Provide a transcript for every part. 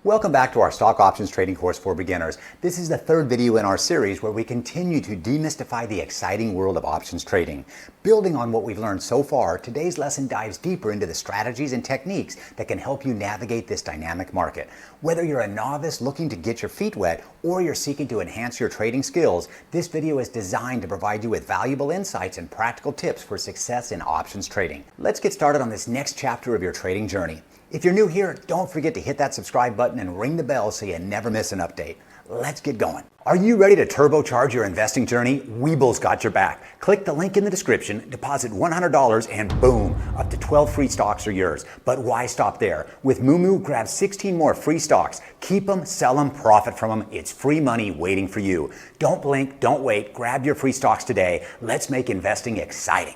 Welcome back to our stock options trading course for beginners. This is the third video in our series where we continue to demystify the exciting world of options trading. Building on what we've learned so far, today's lesson dives deeper into the strategies and techniques that can help you navigate this dynamic market. Whether you're a novice looking to get your feet wet or you're seeking to enhance your trading skills, this video is designed to provide you with valuable insights and practical tips for success in options trading. Let's get started on this next chapter of your trading journey. If you're new here, don't forget to hit that subscribe button and ring the bell so you never miss an update. Let's get going. Are you ready to turbocharge your investing journey? Weeble's got your back. Click the link in the description, deposit $100, and boom, up to 12 free stocks are yours. But why stop there? With Moomoo, grab 16 more free stocks. Keep them, sell them, profit from them. It's free money waiting for you. Don't blink, don't wait. Grab your free stocks today. Let's make investing exciting.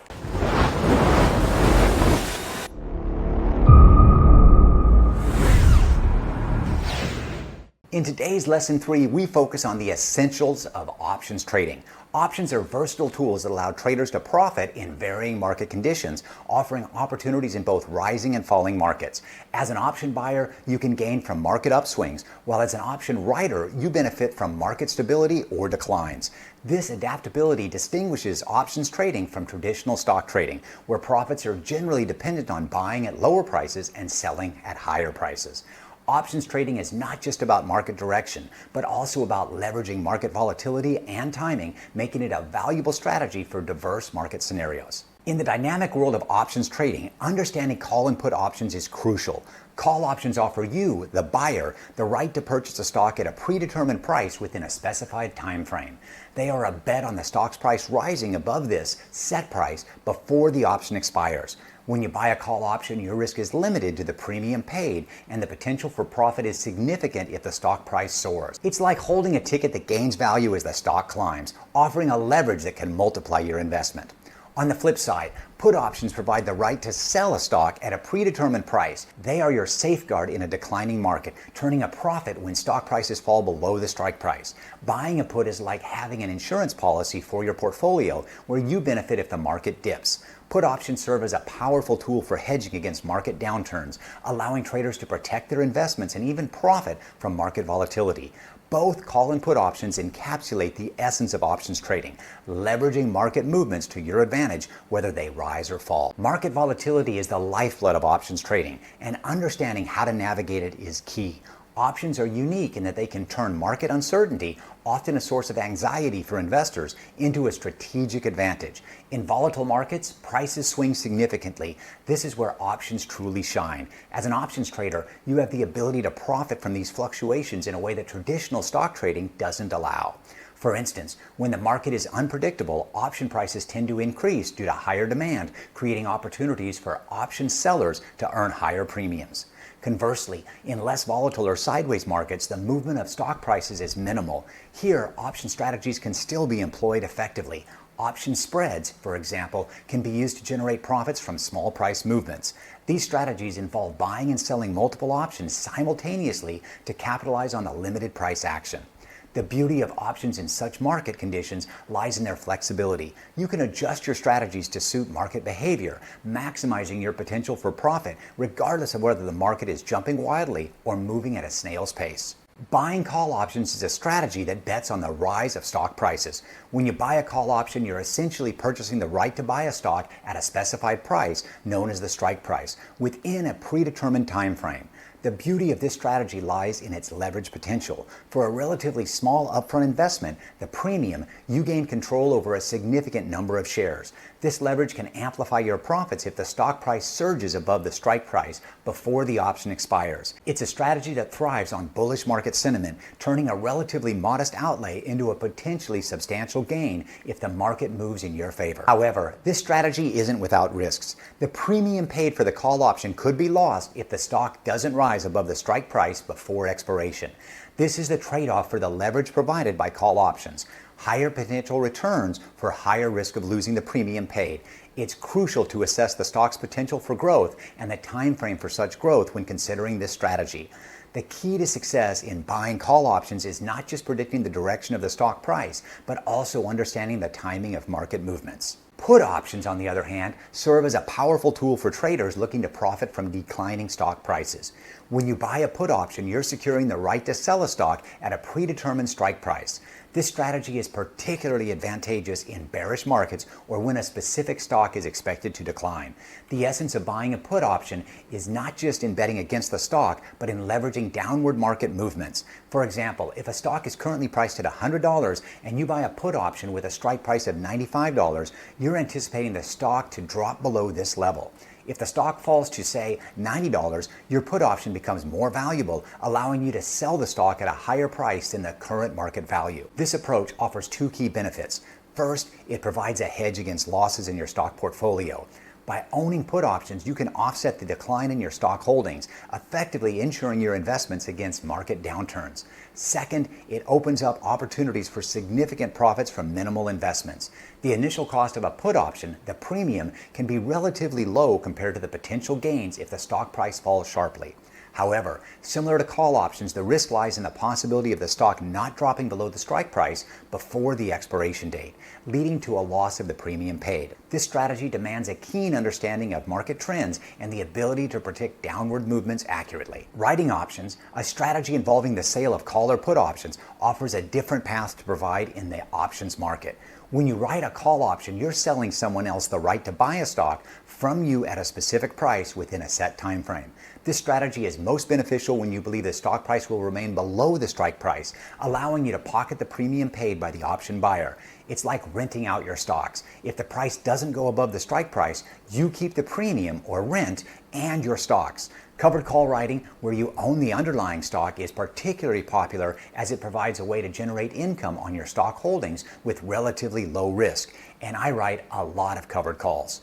In today's lesson 3, we focus on the essentials of options trading. Options are versatile tools that allow traders to profit in varying market conditions, offering opportunities in both rising and falling markets. As an option buyer, you can gain from market upswings, while as an option writer, you benefit from market stability or declines. This adaptability distinguishes options trading from traditional stock trading, where profits are generally dependent on buying at lower prices and selling at higher prices. Options trading is not just about market direction, but also about leveraging market volatility and timing, making it a valuable strategy for diverse market scenarios. In the dynamic world of options trading, understanding call and put options is crucial. Call options offer you, the buyer, the right to purchase a stock at a predetermined price within a specified time frame. They are a bet on the stock's price rising above this set price before the option expires. When you buy a call option, your risk is limited to the premium paid, and the potential for profit is significant if the stock price soars. It's like holding a ticket that gains value as the stock climbs, offering a leverage that can multiply your investment. On the flip side, put options provide the right to sell a stock at a predetermined price. They are your safeguard in a declining market, turning a profit when stock prices fall below the strike price. Buying a put is like having an insurance policy for your portfolio, where you benefit if the market dips. Put options serve as a powerful tool for hedging against market downturns, allowing traders to protect their investments and even profit from market volatility. Both call and put options encapsulate the essence of options trading, leveraging market movements to your advantage, whether they rise or fall. Market volatility is the lifeblood of options trading, and understanding how to navigate it is key. Options are unique in that they can turn market uncertainty, often a source of anxiety for investors, into a strategic advantage. In volatile markets, prices swing significantly. This is where options truly shine. As an options trader, you have the ability to profit from these fluctuations in a way that traditional stock trading doesn't allow. For instance, when the market is unpredictable, option prices tend to increase due to higher demand, creating opportunities for option sellers to earn higher premiums. Conversely, in less volatile or sideways markets, the movement of stock prices is minimal. Here, option strategies can still be employed effectively. Option spreads, for example, can be used to generate profits from small price movements. These strategies involve buying and selling multiple options simultaneously to capitalize on the limited price action. The beauty of options in such market conditions lies in their flexibility. You can adjust your strategies to suit market behavior, maximizing your potential for profit regardless of whether the market is jumping wildly or moving at a snail's pace. Buying call options is a strategy that bets on the rise of stock prices. When you buy a call option, you're essentially purchasing the right to buy a stock at a specified price, known as the strike price, within a predetermined time frame. The beauty of this strategy lies in its leverage potential. For a relatively small upfront investment, the premium, you gain control over a significant number of shares. This leverage can amplify your profits if the stock price surges above the strike price before the option expires. It's a strategy that thrives on bullish market sentiment, turning a relatively modest outlay into a potentially substantial gain if the market moves in your favor. However, this strategy isn't without risks. The premium paid for the call option could be lost if the stock doesn't rise above the strike price before expiration. This is the trade-off for the leverage provided by call options. Higher potential returns for higher risk of losing the premium paid. It's crucial to assess the stock's potential for growth and the time frame for such growth when considering this strategy. The key to success in buying call options is not just predicting the direction of the stock price, but also understanding the timing of market movements. Put options, on the other hand, serve as a powerful tool for traders looking to profit from declining stock prices. When you buy a put option, you're securing the right to sell a stock at a predetermined strike price. This strategy is particularly advantageous in bearish markets or when a specific stock is expected to decline. The essence of buying a put option is not just in betting against the stock, but in leveraging downward market movements. For example, if a stock is currently priced at $100 and you buy a put option with a strike price of $95, you're anticipating the stock to drop below this level. If the stock falls to, say, $90, your put option becomes more valuable, allowing you to sell the stock at a higher price than the current market value. This approach offers two key benefits. First, it provides a hedge against losses in your stock portfolio. By owning put options, you can offset the decline in your stock holdings, effectively insuring your investments against market downturns. Second, it opens up opportunities for significant profits from minimal investments. The initial cost of a put option, the premium, can be relatively low compared to the potential gains if the stock price falls sharply. However, similar to call options, the risk lies in the possibility of the stock not dropping below the strike price before the expiration date, leading to a loss of the premium paid. This strategy demands a keen understanding of market trends and the ability to predict downward movements accurately. Writing options, a strategy involving the sale of call or put options, offers a different path to provide in the options market. When you write a call option, you're selling someone else the right to buy a stock from you at a specific price within a set time frame. This strategy is most beneficial when you believe the stock price will remain below the strike price, allowing you to pocket the premium paid by the option buyer. It's like renting out your stocks. If the price doesn't go above the strike price, you keep the premium or rent and your stocks. Covered call writing, where you own the underlying stock, is particularly popular as it provides a way to generate income on your stock holdings with relatively low risk. And I write a lot of covered calls.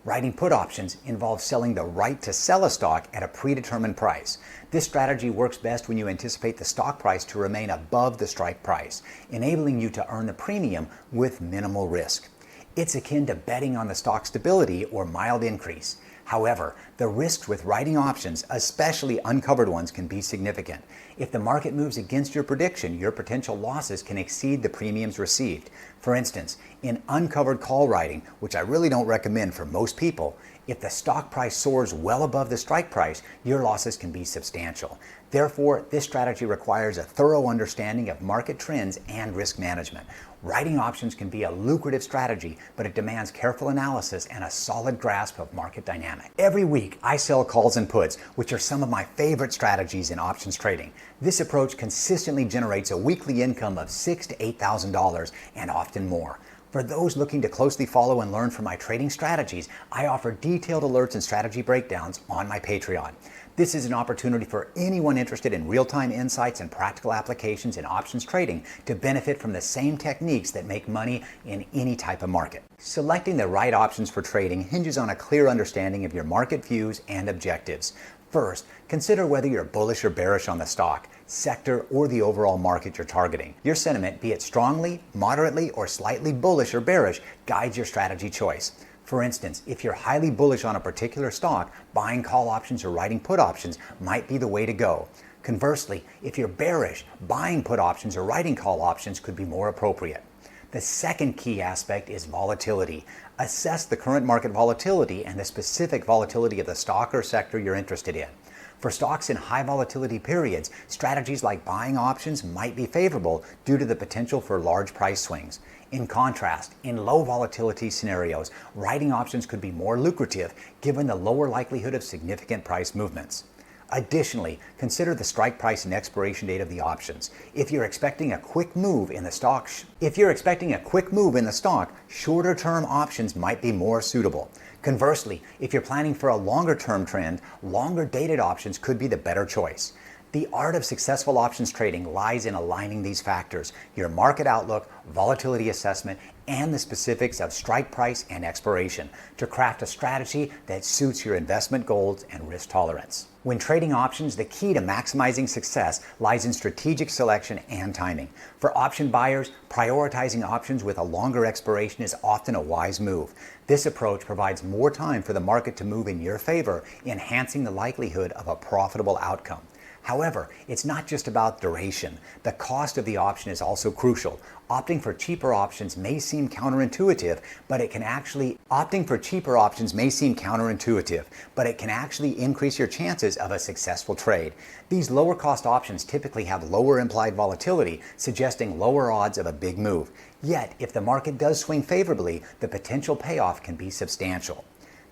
Writing put options involves selling the right to sell a stock at a predetermined price. This strategy works best when you anticipate the stock price to remain above the strike price, enabling you to earn the premium with minimal risk. It's akin to betting on the stock stability or mild increase. However, the risks with writing options, especially uncovered ones, can be significant. If the market moves against your prediction, your potential losses can exceed the premiums received. For instance, in uncovered call writing, which I really don't recommend for most people, if the stock price soars well above the strike price, your losses can be substantial. Therefore, this strategy requires a thorough understanding of market trends and risk management. Writing options can be a lucrative strategy, but it demands careful analysis and a solid grasp of market dynamics. Every week, I sell calls and puts, which are some of my favorite strategies in options trading. This approach consistently generates a weekly income of $6,000 to $8,000 and often more. For those looking to closely follow and learn from my trading strategies, I offer detailed alerts and strategy breakdowns on my Patreon. This is an opportunity for anyone interested in real-time insights and practical applications in options trading to benefit from the same techniques that make money in any type of market. Selecting the right options for trading hinges on a clear understanding of your market views and objectives. First, consider whether you're bullish or bearish on the stock, sector, or the overall market you're targeting. Your sentiment, be it strongly, moderately, or slightly bullish or bearish, guides your strategy choice. For instance, if you're highly bullish on a particular stock, buying call options or writing put options might be the way to go. Conversely, if you're bearish, buying put options or writing call options could be more appropriate. The second key aspect is volatility. Assess the current market volatility and the specific volatility of the stock or sector you're interested in. For stocks in high volatility periods, strategies like buying options might be favorable due to the potential for large price swings. In contrast, in low volatility scenarios, writing options could be more lucrative given the lower likelihood of significant price movements. Additionally, consider the strike price and expiration date of the options. If you're expecting a quick move in the stock, shorter term options might be more suitable. Conversely, if you're planning for a longer term trend, longer dated options could be the better choice. The art of successful options trading lies in aligning these factors: your market outlook, volatility assessment, and the specifics of strike price and expiration to craft a strategy that suits your investment goals and risk tolerance. When trading options, the key to maximizing success lies in strategic selection and timing. For option buyers, prioritizing options with a longer expiration is often a wise move. This approach provides more time for the market to move in your favor, enhancing the likelihood of a profitable outcome. However, it's not just about duration. The cost of the option is also crucial. Opting for cheaper options may seem counterintuitive, but it can actually increase your chances of a successful trade. These lower cost options typically have lower implied volatility, suggesting lower odds of a big move. Yet, if the market does swing favorably, the potential payoff can be substantial.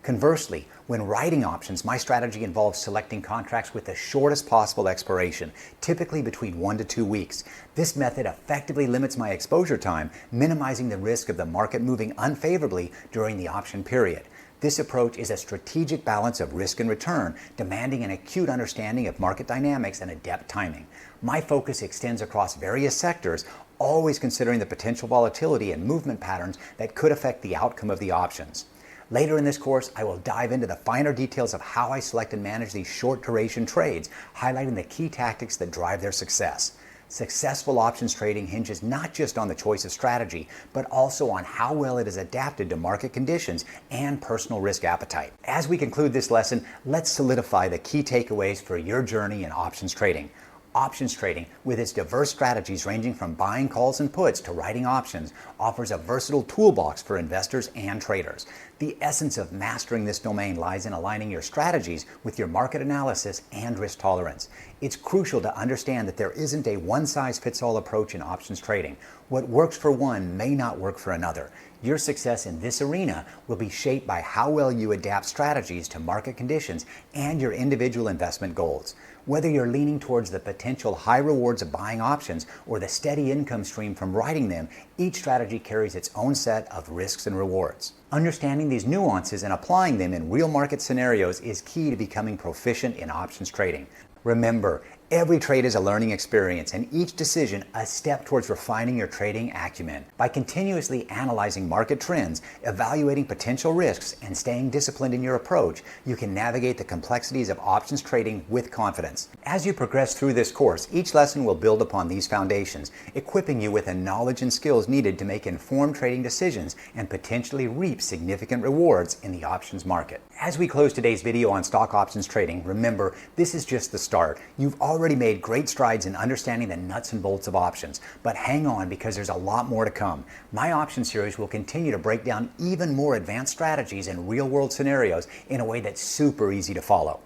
Conversely, when writing options, my strategy involves selecting contracts with the shortest possible expiration, typically between 1 to 2 weeks. This method effectively limits my exposure time, minimizing the risk of the market moving unfavorably during the option period. This approach is a strategic balance of risk and return, demanding an acute understanding of market dynamics and adept timing. My focus extends across various sectors, always considering the potential volatility and movement patterns that could affect the outcome of the options. Later in this course, I will dive into the finer details of how I select and manage these short duration trades, highlighting the key tactics that drive their success. Successful options trading hinges not just on the choice of strategy, but also on how well it is adapted to market conditions and personal risk appetite. As we conclude this lesson, let's solidify the key takeaways for your journey in options trading. Options trading, with its diverse strategies ranging from buying calls and puts to writing options, offers a versatile toolbox for investors and traders. The essence of mastering this domain lies in aligning your strategies with your market analysis and risk tolerance. It's crucial to understand that there isn't a one-size-fits-all approach in options trading. What works for one may not work for another. Your success in this arena will be shaped by how well you adapt strategies to market conditions and your individual investment goals. Whether you're leaning towards the potential high rewards of buying options or the steady income stream from writing them, each strategy carries its own set of risks and rewards. Understanding these nuances and applying them in real market scenarios is key to becoming proficient in options trading. Remember, every trade is a learning experience and each decision a step towards refining your trading acumen. By continuously analyzing market trends, evaluating potential risks, and staying disciplined in your approach, you can navigate the complexities of options trading with confidence. As you progress through this course, each lesson will build upon these foundations, equipping you with the knowledge and skills needed to make informed trading decisions and potentially reap significant rewards in the options market. As we close today's video on stock options trading, remember, this is just the start. You've already made great strides in understanding the nuts and bolts of options, but hang on because there's a lot more to come. My options series will continue to break down even more advanced strategies in real-world scenarios in a way that's super easy to follow.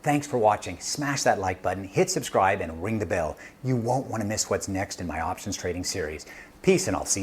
Thanks for watching. Smash that like button, hit subscribe, and ring the bell. You won't want to miss what's next in my options trading series. Peace, and I'll see you